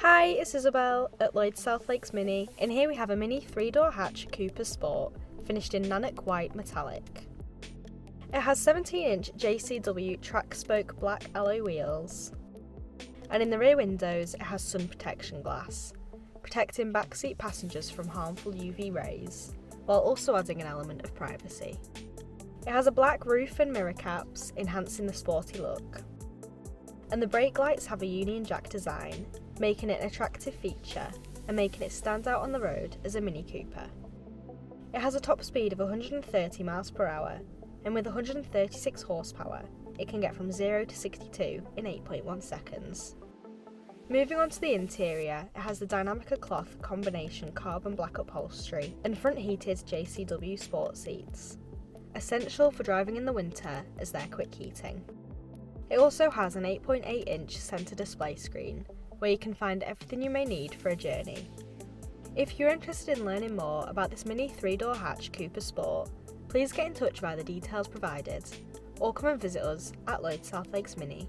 Hi, it's Isabel at Lloyd South Lakes MINI, and here we have a mini 3-door hatch Cooper Sport, finished in Nanuq White Metallic. It has 17-inch JCW track spoke black alloy wheels, and in the rear windows it has sun protection glass, protecting backseat passengers from harmful UV rays, while also adding an element of privacy. It has a black roof and mirror caps, enhancing the sporty look. And the brake lights have a Union Jack design, making it an attractive feature and making it stand out on the road as a Mini Cooper. It has a top speed of 130 miles per hour, and with 136 horsepower, it can get from 0 to 62 in 8.1 seconds. Moving on to the interior, it has the Dinamica cloth combination carbon black upholstery and front heated JCW sport seats, essential for driving in the winter as they're quick heating. It also has an 8.8-inch centre display screen, where you can find everything you may need for a journey. If you're interested in learning more about this mini 3-door hatch Cooper Sport, please get in touch via the details provided, or come and visit us at Lloyd South Lakes MINI.